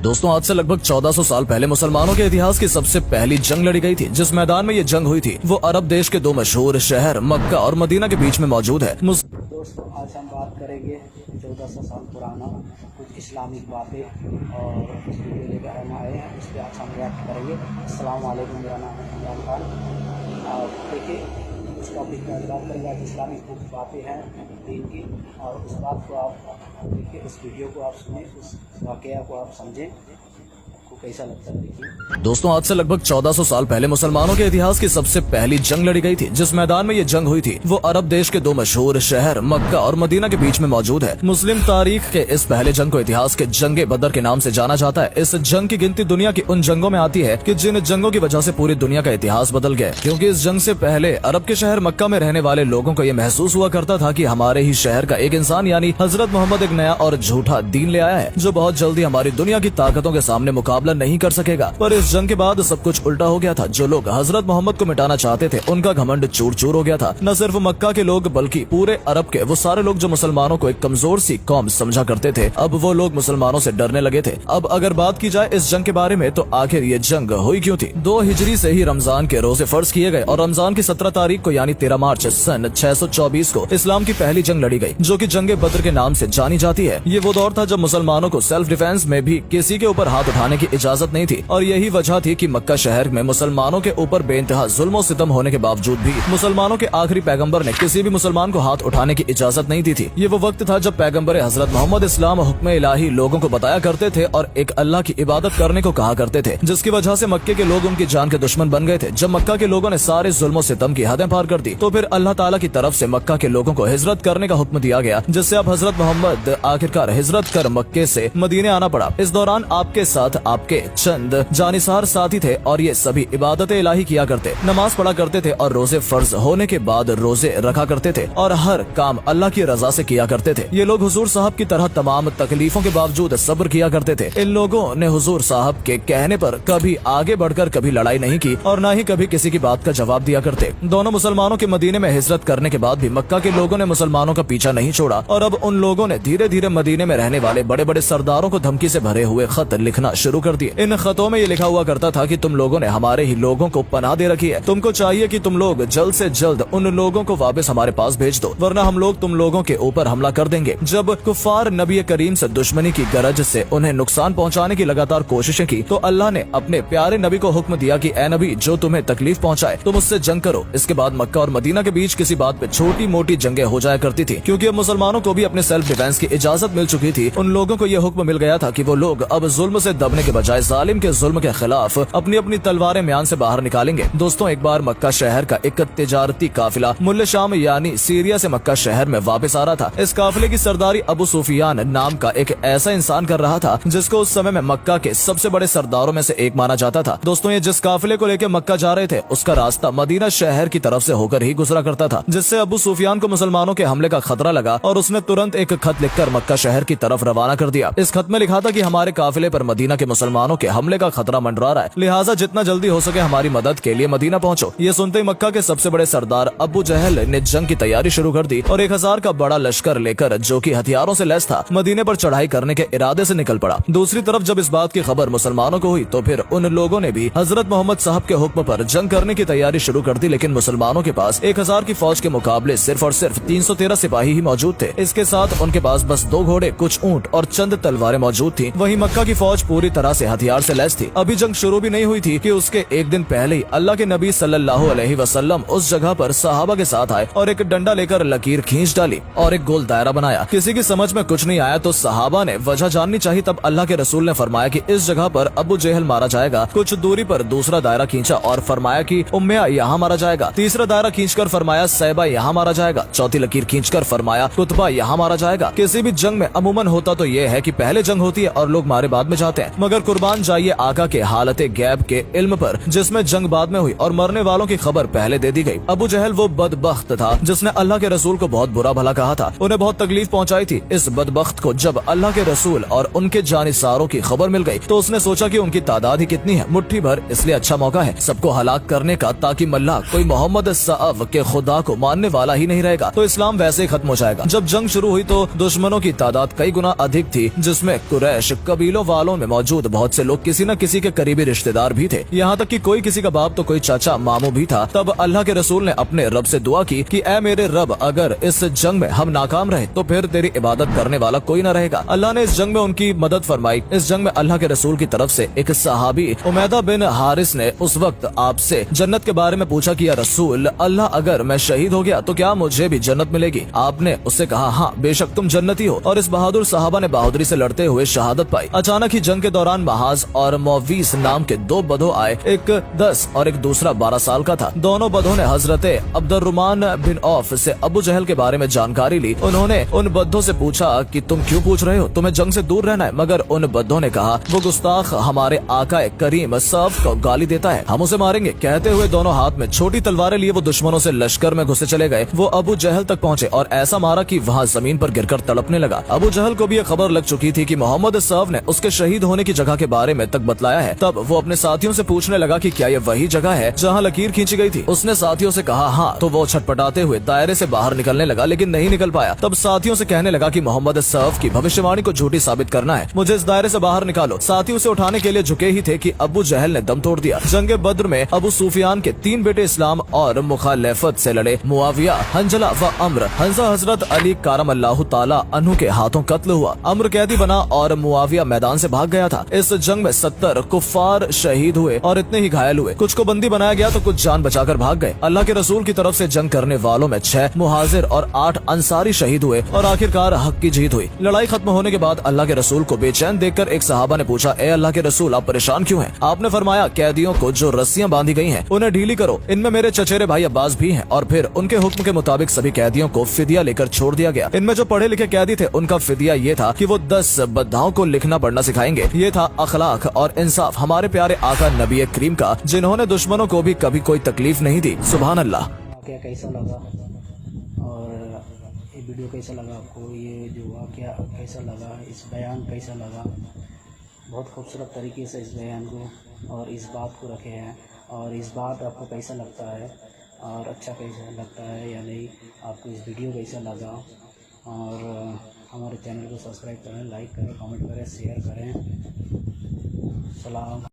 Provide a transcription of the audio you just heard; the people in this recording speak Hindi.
दोस्तों आज से लगभग 1400 साल पहले मुसलमानों के इतिहास की सबसे पहली जंग लड़ी गई थी। जिस मैदान में ये जंग हुई थी वो अरब देश के दो मशहूर शहर मक्का और मदीना के बीच में मौजूद है। दोस्तों आज हम बात करेंगे 1400 साल पुराना कुछ इस्लामिक बातें और उस वीडियो लेकर हम आए हैं, उस पर आज हम रिएक्ट करेंगे। अस्सलाम वालेकुम, मेरा नाम है इमरान खान। देखिए इस टॉपिक में बात करेंगे आज इस्लामिक कुछ बातें हैं दीन की, और उस बात को आप देखिए, उस वीडियो को आप सुने, उस वाक़या को आप समझें, आपको कैसा लगता है देखिए। दोस्तों आज से लगभग 1400 साल पहले मुसलमानों के इतिहास की सबसे पहली जंग लड़ी गई थी। जिस मैदान में ये जंग हुई थी वो अरब देश के दो मशहूर शहर मक्का और मदीना के बीच में मौजूद है। मुस्लिम तारीख के इस पहले जंग को इतिहास के जंगे बदर के नाम से जाना जाता है। इस जंग की गिनती दुनिया की उन जंगों में आती है कि जिन जंगों की वजह से पूरी दुनिया का इतिहास बदल गया, क्योंकि इस जंग से पहले अरब के शहर मक्का में रहने वाले लोगों को ये महसूस हुआ करता था कि हमारे ही शहर का एक इंसान यानी हजरत मोहम्मद एक नया और झूठा दीन ले आया है जो बहुत जल्दी हमारी दुनिया की ताकतों के सामने मुकाबला नहीं कर सकेगा। पर इस जंग के बाद सब कुछ उल्टा हो गया था। जो लोग हजरत मोहम्मद को मिटाना चाहते थे उनका घमंड चूर चूर हो गया था। न सिर्फ मक्का के लोग बल्कि पूरे अरब के वो सारे लोग जो मुसलमानों को एक कमजोर सी कौम समझा करते थे, अब वो लोग मुसलमानों से डरने लगे थे। अब अगर बात की जाए इस जंग के बारे में तो आखिर ये जंग हुई क्यों थी। 2 हिजरी से ही रमजान के रोजे फर्ज किए गए और रमजान की 17 तारीख को यानी 13 मार्च सन 624 को इस्लाम की पहली जंग लड़ी गई, जो कि जंगे बद्र के नाम से जानी जाती है। ये वो दौर था जब मुसलमानों को सेल्फ डिफेंस में भी किसी के ऊपर हाथ उठाने की इजाजत नहीं थी, और यही वजह थी कि मक्का शहर में मुसलमानों के ऊपर बेइंतहा जुल्म और सितम होने के बावजूद भी मुसलमानों के आखिरी पैगंबर ने किसी भी मुसलमान को हाथ उठाने की इजाजत नहीं दी थी। ये वो वक्त था जब पैगंबर हजरत मोहम्मद इस्लाम हुक्म इलाही लोगों को बताया करते थे और एक अल्लाह की इबादत करने को कहा करते थे, जिसकी वजह से मक्के के लोग उनकी जान के दुश्मन बन गए थे। जब मक्का के लोगों ने सारे जुल्म और सितम की हदें पार कर दी तो फिर अल्लाह ताला की तरफ से मक्का के लोगों को हिजरत करने का हुक्म दिया गया, जिससे अब हजरत मोहम्मद आखिरकार हिजरत कर मक्के से मदीने आना पड़ा। इस दौरान आपके साथ आपके चंद जानिसार साथी थे और ये सभी इबादत इलाही किया करते, नमाज पढ़ा करते थे और रोजे फर्ज होने के बाद रोजे रखा करते थे और हर काम अल्लाह की रजा से किया करते थे। ये लोग हुजूर साहब की तरह तमाम तकलीफों के बावजूद सब्र किया करते थे। इन लोगों ने हुजूर साहब के कहने पर कभी आगे बढ़कर कभी लड़ाई नहीं की और न ही कभी किसी की बात का जवाब दिया करते। दोनों मुसलमानों के मदीने में हिजरत करने के बाद भी मक्का के लोगों ने मुसलमानों का पीछा नहीं छोड़ा और अब उन लोगों ने धीरे धीरे मदीने में रहने वाले बड़े बड़े सरदारों को धमकी से भरे हुए खत लिखना शुरू कर दिए। इन खतों में ये लिखा हुआ करता था कि तुम लोगों ने हमारे ही लोगों को पनाह दे रखी है, तुमको चाहिए कि तुम लोग जल्द से जल्द उन लोगों को वापस हमारे पास भेज दो, वरना हम लोग तुम लोगों के ऊपर हमला कर देंगे। जब कुफार नबी करीम से दुश्मनी की गरज से उन्हें नुकसान पहुंचाने की लगातार कोशिशें की तो अल्लाह ने अपने प्यारे नबी को हुक्म दिया कि ए नबी, जो तुम्हें तकलीफ पहुंचाए तुम उससे जंग करो। इसके बाद मक्का और मदीना के बीच किसी बात पे छोटी मोटी जंगें हो जाया करती थी, क्योंकि अब मुसलमानों को भी अपने सेल्फ डिफेंस की इजाजत मिल चुकी थी। उन लोगों को यह हुक्म मिल गया था कि वो लोग अब जुल्म से दबने के बजाय जालिम के जुल्म के खिलाफ अपनी अपनी तलवारें म्यान से बाहर निकालेंगे। दोस्तों एक बार मक्का शहर का एक तिजारती काफिला मुल्ले शाम यानी सीरिया से मक्का शहर में वापस आ रहा था। इस काफिले की सरदारी अबू सुफियान नाम का एक ऐसा इंसान कर रहा था जिसको उस समय में मक्का के सबसे बड़े सरदारों में से एक माना जाता था। दोस्तों ये जिस काफिले को लेकर मक्का जा रहे थे उसका रास्ता मदीना शहर की तरफ से होकर ही गुजरा करता था, जिससे अबू सुफियान को मुसलमानों के हमले का खतरा लगा और उसने तुरंत एक खत लिखकर मक्का शहर की तरफ रवाना कर दिया। इस खत में लिखा था कि हमारे काफिले पर मदीना के मुसलमानों के हमले का खतरा मंडरा रहा है, लिहाजा जितना जल्दी हो सके हमारी मदद के लिए मदीना पहुंचो। ये सुनते ही मक्का के सबसे बड़े सरदार अबू जहल ने जंग की तैयारी शुरू कर दी और 1000 का बड़ा लश्कर लेकर, जो कि हथियारों से लैस था, मदीने पर चढ़ाई करने के इरादे से निकल पड़ा। दूसरी तरफ जब इस बात की खबर मुसलमानों को हुई तो फिर उन लोगों ने भी हजरत मोहम्मद साहब के हुक्म पर जंग करने की तैयारी शुरू कर दी, लेकिन मुसलमानों के पास 1000 की फौज के मुकाबले सिर्फ और सिर्फ 313 सिपाही ही मौजूद थे। इसके साथ उनके पास बस 2 घोड़े, कुछ ऊंट और चंद तलवारें मौजूद थी। वहीं मक्का की फौज पूरी तरह से हथियार से लैस थी। अभी जंग शुरू भी नहीं हुई थी कि उसके एक दिन पहले ही अल्लाह के नबी सल्लल्लाहु अलैहि वसल्लम उस जगह पर सहाबा के साथ आए और एक डंडा लेकर लकीर खींच डाली और एक गोल दायरा बनाया। किसी की समझ में कुछ नहीं आया तो सहाबा ने वजह जाननी चाहिए, तब अल्लाह के रसूल ने फरमाया कि इस जगह पर अबू जहल मारा जाएगा। कुछ दूरी पर दूसरा दायरा खींचा और फरमाया कि उम्मिया यहाँ मारा जाएगा। तीसरा दायरा खींचकर फरमाया सैबा यहाँ मारा जाएगा। चौथी लकीर खींचकर फरमाया कुतबा यहाँ मारा जाएगा। किसी भी जंग में अमूमन होता तो ये है कि पहले जंग होती है और लोग मारे बाद में जाते हैं, मगर कुर्बान जाइए आका के हालते गैब के इल्म पर, जिसमें जंग बाद में हुई और मरने वालों की खबर पहले दे दी गई। अबू जहल वो बदबख्त था जिसने अल्लाह के रसूल को बहुत बुरा भला कहा था, उन्हें बहुत तकलीफ पहुंचाई थी। इस बदबख्त को जब अल्लाह के रसूल और उनके जानिसारों की खबर मिल गई तो उसने सोचा कि उनकी तादाद ही कितनी है, मुट्ठी भर, इसलिए अच्छा मौका है सबको हलाक करने का, ताकि मल्लाह कोई मोहम्मद सअव के खुदा को मानने वाला ही नहीं रहेगा तो इस्लाम वैसे ही खत्म हो जाएगा। जब जंग शुरू हुई तो दुश्मनों की तादाद कई गुना अधिक थी, जिसमें कुरैश कबीलों वालों में मौजूद बहुत से लोग किसी न किसी के करीबी रिश्तेदार भी थे, यहाँ तक कि कोई किसी का बाप तो कोई चाचा मामू भी था। तब अल्लाह के रसूल ने अपने रब से दुआ की कि ऐ मेरे रब, अगर इस जंग में हम नाकाम रहे तो फिर तेरी इबादत करने वाला कोई न रहेगा। अल्लाह ने इस जंग में उनकी मदद फरमाई। इस जंग में अल्लाह के रसूल की तरफ से एक सहाबी उमैदा बिन हारिस ने उस वक्त आपसे जन्नत के बारे में पूछा कि या रसूल अल्लाह, अगर मैं शहीद हो गया तो क्या मुझे भी जन्नत मिलेगी? आपने उससे कहा, हाँ बेशक तुम जन्नती हो। और इस बहादुर सहाबा ने बहादुरी से लड़ते हुए शहादत पाई। अचानक ही जंग के दौरान महाज और मौवीस नाम के दो बधो आए, एक 10 और एक दूसरा 12 साल का था। दोनों बधों ने हजरत अब्दुर्रहमान बिन औफ से अबू जहल के बारे में जानकारी ली। उन्होंने उन बद्धों से पूछा कि तुम क्यों पूछ रहे हो, तुम्हें जंग से दूर रहना है। मगर उन बद्धों ने कहा, वो गुस्ताख हमारे आका करीम सफ को गाली देता है, हम उसे मारेंगे। कहते हुए दोनों हाथ में छोटी तलवारें लिए वो दुश्मनों से लश्कर में घुसे चले गए। वो अबू जहल तक पहुँचे और ऐसा मारा कि वहाँ जमीन पर गिरकर तड़पने लगा। अबू जहल को भी ये खबर लग चुकी थी कि मोहम्मद सफ ने उसके शहीद होने की जगह के बारे में तक बतलाया है। तब वो अपने साथियों से पूछने लगा कि क्या ये वही जगह है जहाँ लकीर खींची गई थी। उसने साथियों से कहा हाँ, तो वो छटपटाते हुए दायरे से बाहर निकलने लगा, लेकिन नहीं निकल पाया। तब साथियों से कहने लगा कि मोहम्मद सफ की भविष्यवाणी को झूठी साबित करना है, मुझे इस दायरे से बाहर निकालो। साथी उसे उठाने के लिए झुके ही थे कि अबू जहल ने दम तोड़ दिया। जंगे बद्र में अबू सुफियान के 3 बेटे इस्लाम और मुखालिफत से लड़े। मुआविया, हंजला व अम्र। हंजा हजरत अली कारम अल्लाह ताला अन्हु के हाथों कत्ल हुआ। अम्र कैदी बना और मुआविया मैदान से भाग गया था। इस जंग में 70 कुफ्फार शहीद हुए और इतने ही घायल हुए। कुछ को बंदी बनाया गया तो कुछ जान बचाकर भाग गए। अल्लाह के रसूल की तरफ से जंग करने वालों में 6 मुहाजिर और 8 अंसारी शहीद हुए और आखिरकार हक की जीत हुई। लड़ाई खत्म होने के बाद अल्लाह के रसूल को बेचैन देखकर एक सहाबा ने पूछा, ए अल्लाह के रसूल, आप परेशान क्यों हैं? आपने फरमाया, कैदियों को जो रस्सियां बांधी गई हैं उन्हें ढीली करो। इनमें मेरे चचेरे भाई अब्बास भी हैं। और फिर उनके हुक्म के मुताबिक सभी कैदियों को फिदिया लेकर छोड़ दिया गया। इनमें जो पढ़े लिखे कैदी थे उनका फिदिया ये था कि वो 10 बद्धाओं को लिखना पढ़ना सिखाएंगे। ये था अखलाक और इंसाफ हमारे प्यारे आका नबी करीम का, जिन्होंने दुश्मनों को भी कभी कोई तकलीफ नहीं दी। सुभान अल्लाह। क्या कैसा लगा और ये वीडियो कैसा लगा आपको, ये जो वाक़या कैसा लगा, इस बयान कैसा लगा? बहुत खूबसूरत तरीके से इस बयान को और इस बात को रखे हैं। और इस बात आपको कैसा लगता है और अच्छा कैसा लगता है या नहीं, आपको इस वीडियो कैसा लगा? और हमारे चैनल को सब्सक्राइब करें, लाइक करें, कमेंट करें, शेयर करें। सलाम।